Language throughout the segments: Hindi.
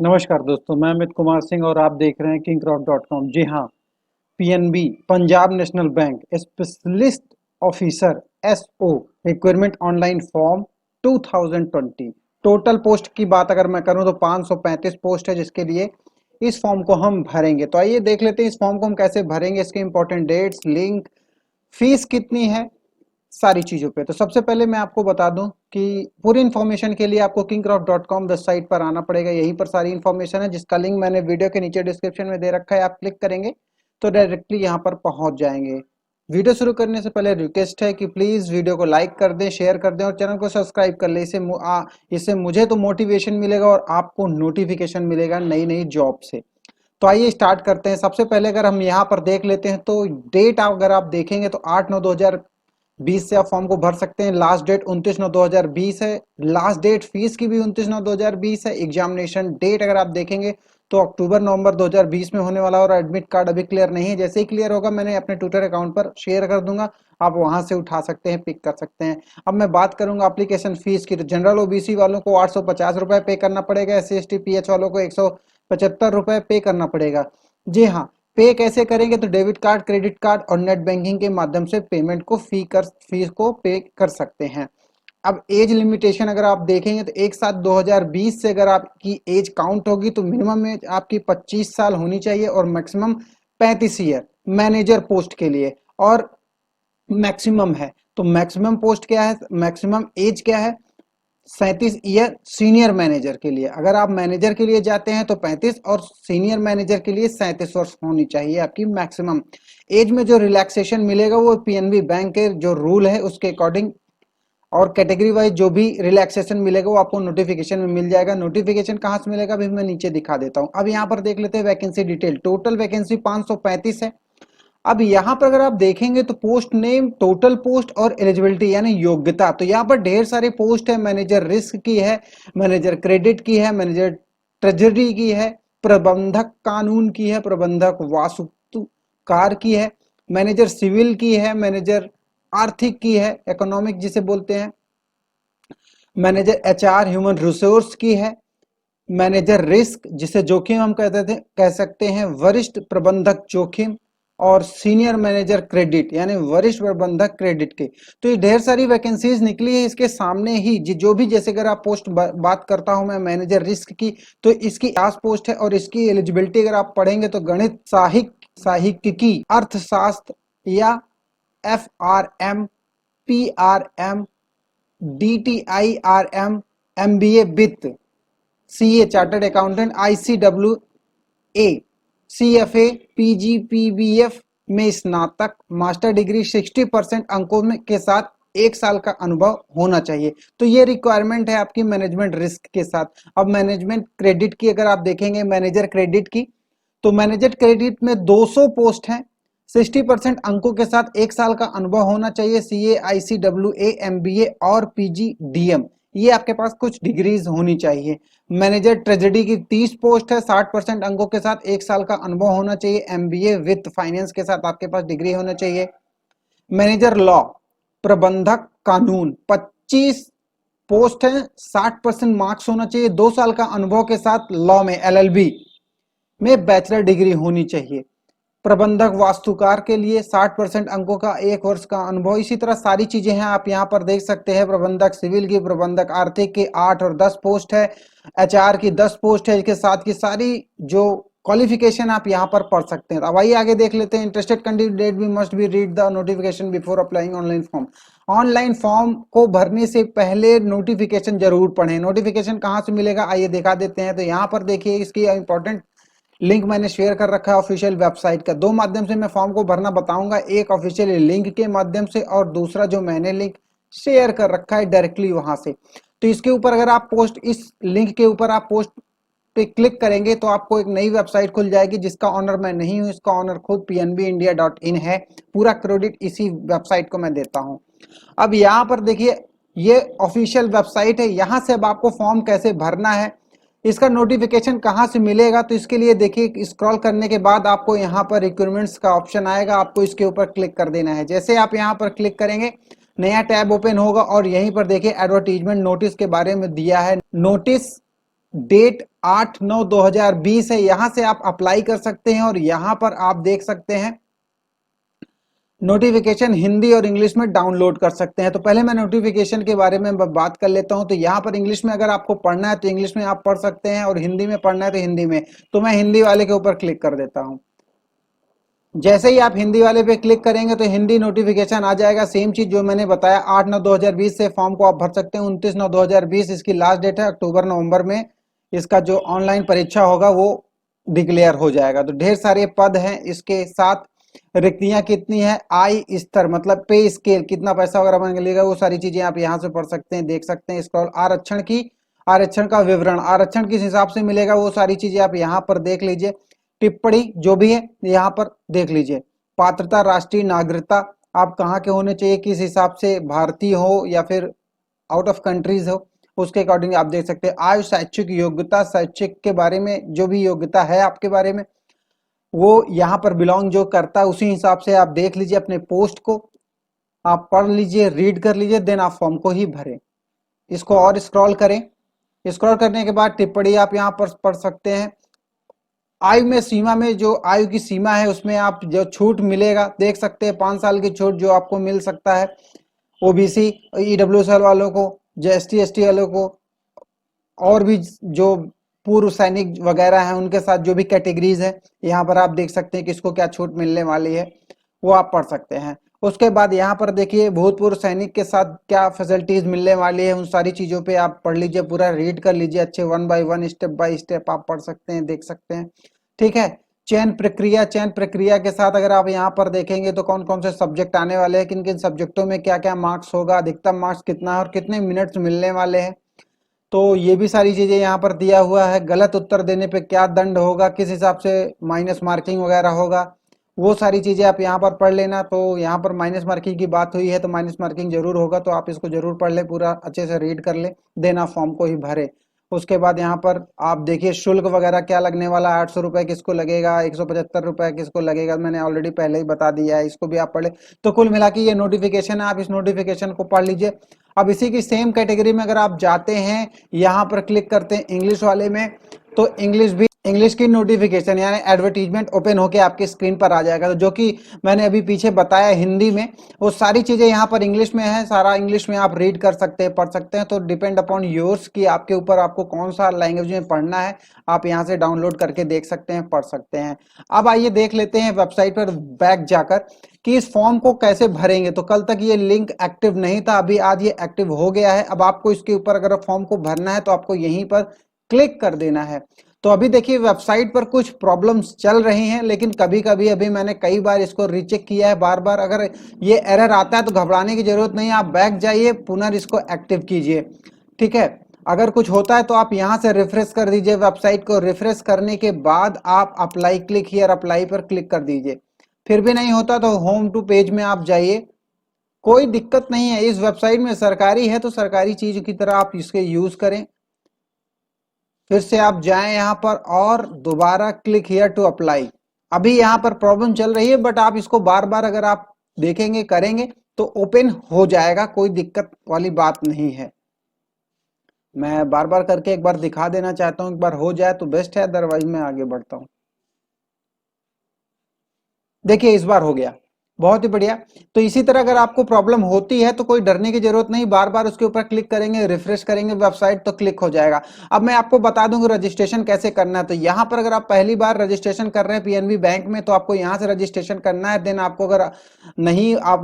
नमस्कार दोस्तों, मैं अमित कुमार सिंह और आप देख रहे हैं किंगक्रॉप.com। जी हाँ, PNB Punjab National Bank specialist officer SO requirement online form 2020। Total post की बात अगर मैं करूं तो 535 पोस्ट है जिसके लिए इस फॉर्म को हम भरेंगे। तो आइए देख लेते हैं इस फॉर्म को हम कैसे भरेंगे, इसके इंपॉर्टेंट डेट्स, लिंक, फीस कितनी है, सारी चीज़ों पे। तो सबसे पहले मैं आपको बता दूं कि पूरी इन्फॉर्मेशन के लिए आपको किंगक्रॉप.com वेबसाइट पर आना पड़ेगा। यहीं पर सारी इन्फॉर्मेशन है जिसका लिंक मैंने वीडियो के नीचे डिस्क्रिप्शन में दे रखा है। आप क्लिक करेंगे तो डायरेक्टली यहाँ पर पहुँच जाएंगे। वीडियो शुरू करने से पहले रिक्वेस्ट है कि प्लीज़ वीडियो को लाइक कर दें, शेयर कर दें और चैनल को सब्सक्राइब कर लें। इससे मुझे तो मोटिवेशन मिलेगा और आपको नोटिफिकेशन मिलेगा नई नई जॉब से। तो आइए स्टार्ट करते हैं। सबसे पहले अगर हम यहाँ पर देख लेते हैं तो डेट अगर आप देखेंगे तो 8/9/2020 से आप फॉर्म को भर सकते हैं। लास्ट डेट 29/9/2020 है। लास्ट डेट फीस की भी 29/9/2020 है। एग्जामिनेशन डेट अगर आप देखेंगे तो अक्टूबर-नवंबर 2020 में होने वाला और एडमिट कार्ड अभी क्लियर नहीं है। जैसे ही क्लियर होगा मैंने अपने ट्विटर अकाउंट पर शेयर कर दूंगा, आप वहां से उठा सकते हैं, पिक कर सकते हैं। अब मैं बात करूंगा एप्लीकेशन फीस की। तो जनरल ओबीसी वालों को 850 रुपए पे करना पड़ेगा। SC ST PH वालों को 175 रुपए पे करना पड़ेगा। जी हाँ, पे कैसे करेंगे तो डेबिट कार्ड, क्रेडिट कार्ड और नेट बैंकिंग के माध्यम से पेमेंट को फीस को पे कर सकते हैं। अब एज लिमिटेशन अगर आप देखेंगे तो 1/7/2020 से अगर आपकी एज काउंट होगी तो मिनिमम एज आपकी 25 साल होनी चाहिए और मैक्सिमम 35 ईयर मैनेजर पोस्ट के लिए और मैक्सिमम है। तो मैक्सिमम पोस्ट क्या है, मैक्सिमम एज क्या है, 37 ईयर सीनियर मैनेजर के लिए। अगर आप मैनेजर के लिए जाते हैं तो 35 और सीनियर मैनेजर के लिए 37 वर्ष होनी चाहिए आपकी मैक्सिमम एज। में जो रिलैक्सेशन मिलेगा वो पीएनबी बैंक के जो रूल है उसके अकॉर्डिंग और कैटेगरी वाइज जो भी रिलैक्सेशन मिलेगा वो आपको नोटिफिकेशन में मिल जाएगा। नोटिफिकेशन कहाँ से मिलेगा अभी मैं नीचे दिखा देता हूँ। अब यहाँ पर देख लेते हैं वैकेंसी डिटेल। टोटल वैकेंसी 535 है। अब यहाँ पर अगर आप देखेंगे तो पोस्ट नेम, टोटल पोस्ट और एलिजिबिलिटी यानी योग्यता, तो यहाँ पर ढेर सारे पोस्ट है। मैनेजर रिस्क की है, मैनेजर क्रेडिट की है, मैनेजर ट्रेजरी की है, प्रबंधक कानून की है, प्रबंधक वास्तुकार की है, मैनेजर सिविल की है, मैनेजर आर्थिक की है, इकोनॉमिक जिसे बोलते हैं, मैनेजर HR ह्यूमन रिसोर्स की है, मैनेजर रिस्क जिसे जोखिम हम कह सकते हैं, वरिष्ठ प्रबंधक जोखिम और सीनियर मैनेजर क्रेडिट यानी वरिष्ठ प्रबंधक क्रेडिट के। तो ये ढेर सारी वैकेंसीज निकली है। इसके सामने ही जो भी, जैसे अगर आप पोस्ट बात करता हूं मैं मैनेजर रिस्क की, तो इसकी 8 पोस्ट है और इसकी एलिजिबिलिटी अगर आप पढ़ेंगे तो गणित, साहित्यिकी, अर्थशास्त्र या FRM, PRM, DTIRM, MBA वित्त, CA chartered accountant, ICWA, CFA, PGPBF में स्नातक, मास्टर डिग्री 60% अंकों में के साथ 1 साल का अनुभव होना चाहिए। तो ये रिक्वायरमेंट है आपकी मैनेजमेंट रिस्क के साथ। अब मैनेजमेंट क्रेडिट की अगर आप देखेंगे, मैनेजर क्रेडिट की, तो मैनेजर क्रेडिट में 200 पोस्ट हैं। 60% अंकों के साथ 1 साल का अनुभव होना चाहिए। CA, ICWA, MBA और PGDM, ये आपके पास कुछ डिग्रीज होनी चाहिए। मैनेजर ट्रेजरी की 30 पोस्ट है। 60% अंकों के साथ 1 साल का अनुभव होना चाहिए। MBA विथ फाइनेंस के साथ आपके पास डिग्री होना चाहिए। मैनेजर लॉ, प्रबंधक कानून, 25 पोस्ट है। 60% मार्क्स होना चाहिए। 2 साल का अनुभव के साथ लॉ में LLB में बैचलर डिग्री होनी चाहिए। प्रबंधक वास्तुकार के लिए 60% अंकों का 1 वर्ष का अनुभव। इसी तरह सारी चीजें हैं, आप यहाँ पर देख सकते हैं। प्रबंधक सिविल की, प्रबंधक आर्थिक की 8 और 10 पोस्ट है। HR की 10 पोस्ट है। इसके साथ की सारी जो क्वालिफिकेशन आप यहाँ पर पढ़ सकते हैं। अब आइए आगे देख लेते हैं। इंटरेस्टेड कैंडिडेट भी must be read the notification before applying online form. Online form को भरने से पहले नोटिफिकेशन जरूर पढ़ें। नोटिफिकेशन कहाँ से मिलेगा आइए दिखा देते हैं। तो यहाँ पर देखिए इसकी इंपॉर्टेंट लिंक मैंने शेयर कर रखा है ऑफिशियल वेबसाइट का। 2 माध्यम से मैं फॉर्म को भरना बताऊंगा, एक ऑफिशियल लिंक के माध्यम से और दूसरा जो मैंने लिंक शेयर कर रखा है डायरेक्टली वहां से। तो इसके ऊपर अगर आप पोस्ट, इस लिंक के ऊपर आप पोस्ट पे क्लिक करेंगे तो आपको एक नई वेबसाइट खुल जाएगी जिसका ऑनर मैं नहीं हूं, इसका ऑनर खुद pnbindia.in है। पूरा क्रेडिट इसी वेबसाइट को मैं देता हूं। अब यहाँ पर देखिए ये ऑफिशियल वेबसाइट है। यहाँ से अब आपको फॉर्म कैसे भरना है, इसका नोटिफिकेशन कहाँ से मिलेगा, तो इसके लिए देखिए स्क्रॉल करने के बाद आपको यहाँ पर रिक्रूटमेंट्स का ऑप्शन आएगा, आपको इसके ऊपर क्लिक कर देना है। जैसे आप यहाँ पर क्लिक करेंगे नया टैब ओपन होगा और यहीं पर देखिए एडवर्टीजमेंट नोटिस के बारे में दिया है। नोटिस डेट 8/9/2020 है, यहां से आप अप्लाई कर सकते हैं और यहां पर आप देख सकते हैं नोटिफिकेशन हिंदी और इंग्लिश में डाउनलोड कर सकते हैं। तो पहले मैं नोटिफिकेशन के बारे में बात कर लेता हूं। तो यहाँ पर इंग्लिश में अगर आपको पढ़ना है तो इंग्लिश में आप पढ़ सकते हैं और हिंदी में पढ़ना है तो हिंदी में। तो मैं हिंदी वाले के ऊपर क्लिक कर देता हूं। जैसे ही आप हिंदी वाले पे क्लिक करेंगे तो हिंदी नोटिफिकेशन आ जाएगा। सेम चीज जो मैंने बताया 8/9/2020 से फॉर्म को आप भर सकते हैं। 29/9/2020 इसकी लास्ट डेट है। अक्टूबर नवंबर में इसका जो ऑनलाइन परीक्षा होगा वो डिक्लेयर हो जाएगा। तो ढेर सारे पद हैं, इसके साथ रिक्तियां कितनी है, आय स्तर मतलब पे स्केल कितना पैसा वगैरह मिलेगा, वो सारी चीजें आप यहाँ से पढ़ सकते हैं, देख सकते हैं। स्क्रॉल आरक्षण का विवरण, आरक्षण किस हिसाब से मिलेगा वो सारी चीजें आप यहाँ पर देख लीजिए। टिप्पणी जो भी है यहाँ पर देख लीजिए। पात्रता, राष्ट्रीय नागरिकता, आप कहाँ के होने चाहिए, किस हिसाब से भारतीय हो या फिर आउट ऑफ कंट्रीज हो, उसके अकॉर्डिंग आप देख सकते हैं। आयु, शैक्षिक योग्यता, शैक्षिक के बारे में जो भी योग्यता है आपके बारे में वो यहाँ पर बिलोंग जो करता है उसी हिसाब से आप देख लीजिए। अपने पोस्ट को आप पढ़ लीजिए, रीड कर लीजिए, देन आप फॉर्म को ही भरें। इसको और स्क्रॉल करें। स्क्रॉल करने के बाद टिप्पणी आप यहाँ पर पढ़ सकते हैं। आयु में सीमा में जो आयु की सीमा है उसमें आप जो छूट मिलेगा देख सकते हैं। 5 साल की छूट जो आपको मिल सकता है ओबीसी, ईडब्ल्यूएस वालों को, जो एसटी वालों को, और भी जो पूर्व सैनिक वगैरह हैं उनके साथ जो भी कैटेगरीज है यहाँ पर आप देख सकते हैं किसको क्या छूट मिलने वाली है वो आप पढ़ सकते हैं। उसके बाद यहाँ पर देखिए भूतपूर्व सैनिक के साथ क्या फैसिलिटीज मिलने वाली है, उन सारी चीजों पे आप पढ़ लीजिए, पूरा रीड कर लीजिए अच्छे, 1 बाय 1 स्टेप बाय स्टेप आप पढ़ सकते हैं, देख सकते हैं। ठीक है। चयन प्रक्रिया के साथ अगर आप यहाँ पर देखेंगे तो कौन कौन से सब्जेक्ट आने वाले हैं, किन किन सब्जेक्टों में क्या क्या मार्क्स होगा, अधिकतम मार्क्स कितना है और कितने मिनट्स मिलने वाले हैं, तो ये भी सारी चीजें यहाँ पर दिया हुआ है। गलत उत्तर देने पे क्या दंड होगा, किस हिसाब से माइनस मार्किंग वगैरह होगा, वो सारी चीजें आप यहाँ पर पढ़ लेना। तो यहाँ पर माइनस मार्किंग की बात हुई है तो माइनस मार्किंग जरूर होगा, तो आप इसको जरूर पढ़ ले, पूरा अच्छे से रीड कर ले, देन आप फॉर्म को ही भरे। उसके बाद यहाँ पर आप देखिए शुल्क वगैरह क्या लगने वाला है, 800 रुपए किसको लगेगा, 175 रुपए किसको लगेगा, मैंने ऑलरेडी पहले ही बता दिया है, इसको भी आप पढ़े। तो कुल मिला के ये नोटिफिकेशन है, आप इस नोटिफिकेशन को पढ़ लीजिए। अब इसी की सेम कैटेगरी में अगर आप जाते हैं, यहाँ पर क्लिक करते हैं इंग्लिश वाले में, तो इंग्लिश की नोटिफिकेशन यानी एडवर्टीजमेंट ओपन होके आपकी स्क्रीन पर आ जाएगा। तो जो कि मैंने अभी पीछे बताया हिंदी में, वो सारी चीजें यहाँ पर इंग्लिश में है, सारा इंग्लिश में आप रीड कर सकते हैं, पढ़ सकते हैं। तो डिपेंड अपॉन योर्स कि आपके ऊपर आपको कौन सा लैंग्वेज में पढ़ना है, आप यहाँ से डाउनलोड करके देख सकते हैं, पढ़ सकते हैं। अब आइए देख लेते हैं वेबसाइट पर बैक जाकर कि इस फॉर्म को कैसे भरेंगे। तो कल तक ये लिंक एक्टिव नहीं था, अभी आज ये एक्टिव हो गया है। अब आपको इसके ऊपर अगर फॉर्म को भरना है तो आपको यहीं पर क्लिक कर देना है। तो अभी देखिए वेबसाइट पर कुछ प्रॉब्लम्स चल रही हैं, लेकिन कभी कभी अभी मैंने कई बार इसको रीचेक किया है बार बार। अगर ये एरर आता है तो घबराने की जरूरत नहीं है, आप बैक जाइए, पुनः इसको एक्टिव कीजिए। ठीक है। अगर कुछ होता है तो आप यहाँ से रिफ्रेश कर दीजिए, वेबसाइट को रिफ्रेश करने के बाद आप अप्लाई क्लिक हियर अप्लाई पर क्लिक कर दीजिए। फिर भी नहीं होता तो होम टू पेज में आप जाइए, कोई दिक्कत नहीं है। इस वेबसाइट में सरकारी है तो सरकारी चीज की तरह आप इसके यूज करें। फिर से आप जाएं यहाँ पर और दोबारा क्लिक हियर टू अप्लाई। अभी यहाँ पर प्रॉब्लम चल रही है, बट आप इसको बार बार अगर आप देखेंगे करेंगे तो ओपन हो जाएगा, कोई दिक्कत वाली बात नहीं है। मैं बार बार करके एक बार दिखा देना चाहता हूँ, एक बार हो जाए तो बेस्ट है, अदरवाइज मैं आगे बढ़ता हूँ। देखिए इस बार हो गया, बहुत ही बढ़िया। तो इसी तरह अगर आपको प्रॉब्लम होती है तो कोई डरने की जरूरत नहीं, बार बार उसके ऊपर क्लिक करेंगे, रिफ्रेश करेंगे वेबसाइट तो क्लिक हो जाएगा। अब मैं आपको बता दूं रजिस्ट्रेशन कैसे करना है। तो यहाँ पर अगर आप पहली बार रजिस्ट्रेशन कर रहे हैं पीएनबी बैंक में तो आपको यहाँ से रजिस्ट्रेशन करना है। देन आपको अगर नहीं आप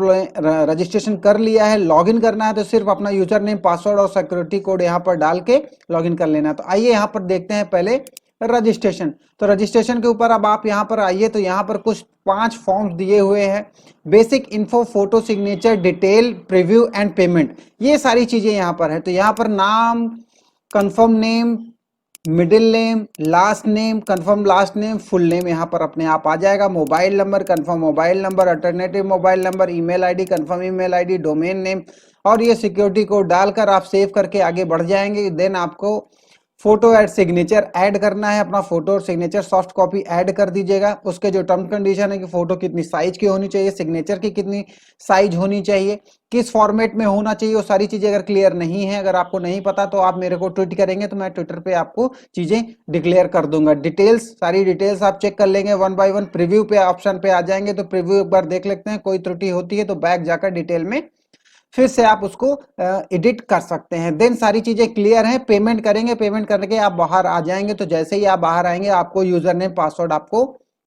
रजिस्ट्रेशन कर लिया है, लॉग इन करना है, तो सिर्फ अपना यूजर नेम, पासवर्ड और सिक्योरिटी कोड यहाँ पर डाल के लॉग इन कर लेना। तो आइए यहाँ पर देखते हैं पहले रजिस्ट्रेशन। तो रजिस्ट्रेशन के ऊपर अब आप यहाँ पर आइए तो यहाँ पर कुछ 5 फॉर्म्स दिए हुए हैं। Basic info, photo, signature, detail, preview and payment, ये सारी चीजें यहाँ पर है। तो यहाँ पर नाम, confirm name, middle name, last name, confirm last name, full name यहाँ पर अपने आप आ जाएगा। Mobile number, confirm mobile number, alternative mobile number, email ID, confirm email ID, domain name, और ये सिक्योरिटी कोड डालकर आप सेव करके आगे बढ़ जाएंगे। देन आपको फोटो एड सिग्नेचर ऐड करना है, अपना फोटो और सिग्नेचर सॉफ्ट कॉपी ऐड कर दीजिएगा। उसके जो टर्म कंडीशन है कि फोटो कितनी साइज की होनी चाहिए, सिग्नेचर की कितनी साइज होनी चाहिए, किस फॉर्मेट में होना चाहिए, वो सारी चीजें अगर क्लियर नहीं है, अगर आपको नहीं पता तो आप मेरे को ट्वीट करेंगे तो मैं ट्विटर पे आपको चीजें डिक्लेयर कर दूंगा। डिटेल्स, सारी डिटेल्स आप चेक कर लेंगे वन बाय वन। प्रीव्यू पे ऑप्शन पे आ जाएंगे तो प्रीव्यू एक बार देख लेते हैं, कोई त्रुटि होती है तो बैक जाकर डिटेल में फिर से आप उसको एडिट कर सकते हैं। देन सारी चीजें क्लियर हैं, पेमेंट करेंगे, पेमेंट करके आप बाहर आ जाएंगे। तो जैसे ही आप बाहर आएंगे आपको यूजर नेम पासवर्ड आपको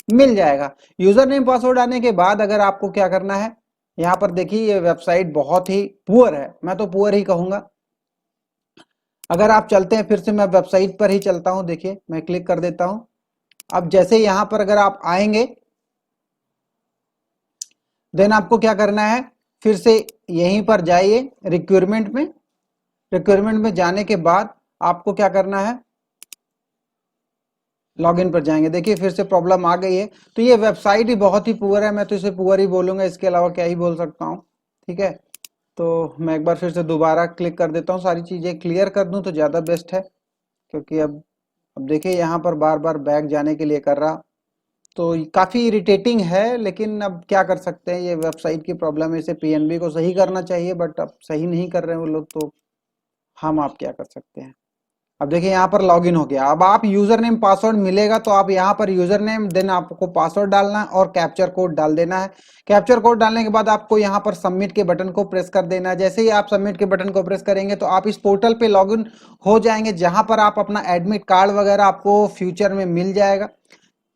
मिल जाएगा। यूजर नेम पासवर्ड आने के बाद अगर आपको क्या करना है, यहाँ पर देखिए ये वेबसाइट बहुत ही पुअर है, मैं तो पुअर ही कहूंगा। अगर आप चलते हैं, फिर से मैं वेबसाइट पर ही चलता हूं, देखिए मैं क्लिक कर देता हूं। अब जैसे यहां पर अगर आप आएंगे देन आपको क्या करना है, फिर से यहीं पर जाइए रिक्वायरमेंट में। रिक्वायरमेंट में जाने के बाद आपको क्या करना है, लॉगिन पर जाएंगे। देखिए फिर से प्रॉब्लम आ गई है। तो ये वेबसाइट ही बहुत ही पुअर है, मैं तो इसे पुअर ही बोलूंगा, इसके अलावा क्या ही बोल सकता हूँ। ठीक है, तो मैं एक बार फिर से दोबारा क्लिक कर देता हूँ, सारी चीजें क्लियर कर दूं तो ज्यादा बेस्ट है। क्योंकि अब देखिए यहाँ पर बार बार बैक जाने के लिए कर रहा, तो काफी इरिटेटिंग है। लेकिन अब क्या कर सकते हैं, ये वेबसाइट की प्रॉब्लम है, इसे पीएनबी को सही करना चाहिए, बट अब सही नहीं कर रहे हैं वो लोग, तो हम आप क्या कर सकते हैं। अब देखिए यहाँ पर लॉगिन हो गया। अब आप यूजर नेम पासवर्ड मिलेगा तो आप यहाँ पर यूजर नेम, देन आपको पासवर्ड डालना है और कैप्चर कोड डाल देना है। कैप्चर कोड डालने के बाद आपको यहाँ पर सबमिट के बटन को प्रेस कर देना है। जैसे ही आप सबमिट के बटन को प्रेस करेंगे तो आप इस पोर्टल पे लॉगिन हो जाएंगे, जहां पर आप अपना एडमिट कार्ड वगैरह आपको फ्यूचर में मिल जाएगा।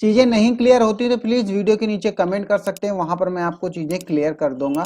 चीजें नहीं क्लियर होती तो प्लीज वीडियो के नीचे कमेंट कर सकते हैं, वहां पर मैं आपको चीजें क्लियर कर दूंगा।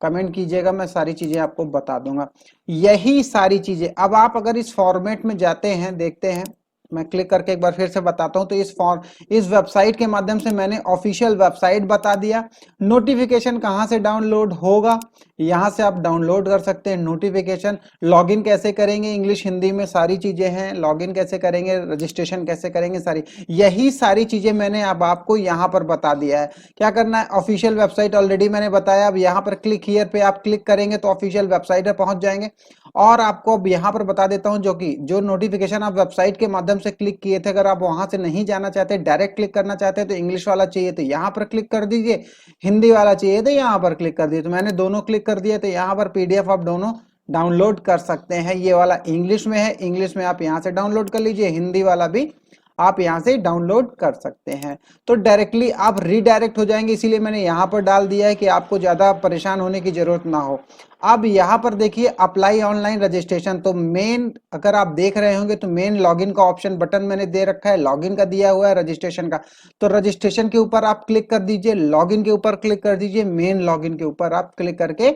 कमेंट कीजिएगा, मैं सारी चीजें आपको बता दूंगा। यही सारी चीजें अब आप अगर इस फॉर्मेट में जाते हैं, देखते हैं, मैं क्लिक करके एक बार फिर से बताता हूं। तो इस वेबसाइट के माध्यम से मैंने ऑफिशियल वेबसाइट बता दिया। नोटिफिकेशन कहां से डाउनलोड होगा, यहां से आप डाउनलोड कर सकते हैं नोटिफिकेशन। लॉगिन कैसे करेंगे, इंग्लिश हिंदी में सारी चीजें हैं। लॉगिन कैसे करेंगे, रजिस्ट्रेशन कैसे करेंगे, सारी यही सारी चीजें मैंने अब आपको यहां पर बता दिया है। क्या करना है, ऑफिशियल वेबसाइट ऑलरेडी मैंने बताया। अब यहाँ पर क्लिक हियर पे आप क्लिक करेंगे तो ऑफिशियल वेबसाइट पर पहुंच जाएंगे। और आपको अब यहाँ पर बता देता हूं, जो नोटिफिकेशन आप वेबसाइट के माध्यम से क्लिक किए थे, अगर आप वहां से नहीं जाना चाहते, डायरेक्ट क्लिक करना चाहते हैं, तो इंग्लिश वाला चाहिए तो यहाँ पर क्लिक कर दीजिए, हिंदी वाला चाहिए तो यहाँ पर क्लिक कर दीजिए। तो मैंने दोनों क्लिक कर दिए, तो यहाँ पर पीडीएफ आप दोनों डाउनलोड कर सकते हैं। ये वाला इंग्लिश में है, इंग्लिश में आप यहाँ से डाउनलोड कर लीजिए, हिंदी वाला भी आप यहां से डाउनलोड कर सकते हैं। तो डायरेक्टली आप रीडायरेक्ट हो जाएंगे, इसीलिए मैंने यहां पर डाल दिया है कि आपको ज्यादा परेशान होने की जरूरत ना हो। अब यहां पर देखिए अप्लाई ऑनलाइन रजिस्ट्रेशन, तो मेन अगर आप देख रहे होंगे तो मेन लॉगिन का ऑप्शन बटन मैंने दे रखा है, लॉगिन का दिया हुआ है, रजिस्ट्रेशन का। तो रजिस्ट्रेशन के ऊपर आप क्लिक कर दीजिए, लॉगिन के ऊपर क्लिक कर दीजिए, मेन लॉगिन के ऊपर आप क्लिक करके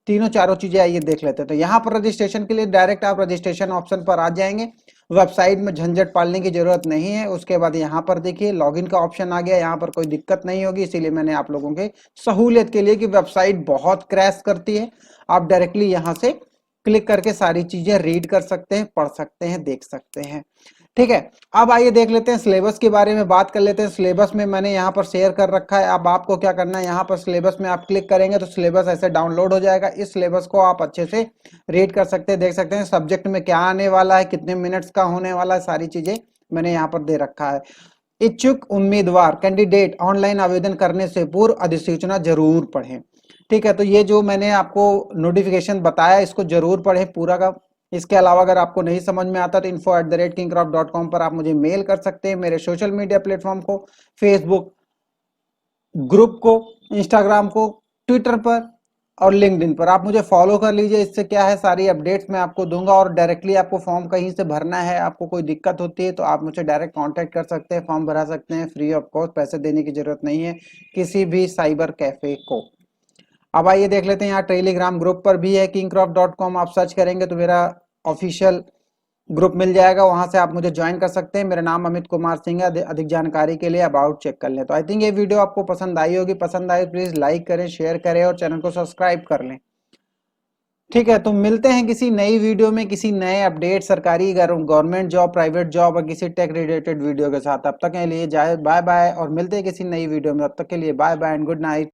तीनों चारों चीजें आइए देख लेते हैं। तो यहाँ पर रजिस्ट्रेशन के लिए डायरेक्ट आप रजिस्ट्रेशन ऑप्शन पर आ जाएंगे, वेबसाइट में झंझट पालने की जरूरत नहीं है। उसके बाद यहाँ पर देखिए लॉगिन का ऑप्शन आ गया, यहाँ पर कोई दिक्कत नहीं होगी, इसीलिए मैंने आप लोगों के सहूलियत के लिए, कि वेबसाइट बहुत क्रैश करती है, आप डायरेक्टली यहाँ से क्लिक करके सारी चीजें रीड कर सकते हैं, पढ़ सकते हैं, देख सकते हैं। ठीक है, अब आइए देख लेते हैं सिलेबस के बारे में बात कर लेते हैं। सिलेबस में मैंने यहाँ पर शेयर कर रखा है। अब आपको क्या करना है, यहाँ पर सिलेबस में आप क्लिक करेंगे तो सिलेबस ऐसे डाउनलोड हो जाएगा। इस सिलेबस को आप अच्छे से रीड कर सकते हैं, देख सकते हैं सब्जेक्ट में क्या आने वाला है, कितने मिनट्स का होने वाला है, सारी चीजें मैंने यहाँ पर दे रखा है। इच्छुक उम्मीदवार कैंडिडेट ऑनलाइन आवेदन करने से पूर्व अधिसूचना जरूर पढ़ें। ठीक है, तो ये जो मैंने आपको नोटिफिकेशन बताया इसको जरूर पढ़ें पूरा का। इसके अलावा अगर आपको नहीं समझ में आता तो info@kingcraft.com पर आप मुझे मेल कर सकते हैं। मेरे सोशल मीडिया प्लेटफॉर्म को, फेसबुक ग्रुप को, इंस्टाग्राम को, ट्विटर पर और लिंक्डइन पर आप मुझे फॉलो कर लीजिए। इससे क्या है, सारी अपडेट्स मैं आपको दूंगा। और डायरेक्टली आपको फॉर्म कहीं से भरना है, आपको कोई दिक्कत होती है तो आप मुझे डायरेक्ट कांटेक्ट कर सकते हैं, फॉर्म भरा सकते हैं फ्री ऑफ कॉस्ट, पैसे देने की जरूरत नहीं है किसी भी साइबर कैफे को। अब आइए देख लेते हैं, यहाँ टेलीग्राम ग्रुप पर भी है kingcraft.com, आप सर्च करेंगे तो मेरा ऑफिशियल ग्रुप मिल जाएगा, वहां से आप मुझे ज्वाइन कर सकते हैं। मेरा नाम अमित कुमार सिंह है। अधिक जानकारी के लिए अबाउट चेक कर लें। तो आई थिंक ये वीडियो आपको पसंद आई होगी, पसंद आई प्लीज लाइक करें, शेयर करें और चैनल को सब्सक्राइब कर लें। ठीक है, तो मिलते हैं किसी नई वीडियो में, किसी नए अपडेट, सरकारी गवर्नमेंट जॉब, प्राइवेट जॉब और किसी टेक रिलेटेड वीडियो के साथ। तब तक के लिए जाए बाय बाय, और मिलते हैं किसी नई वीडियो में। तब तक के लिए bye bye and good night.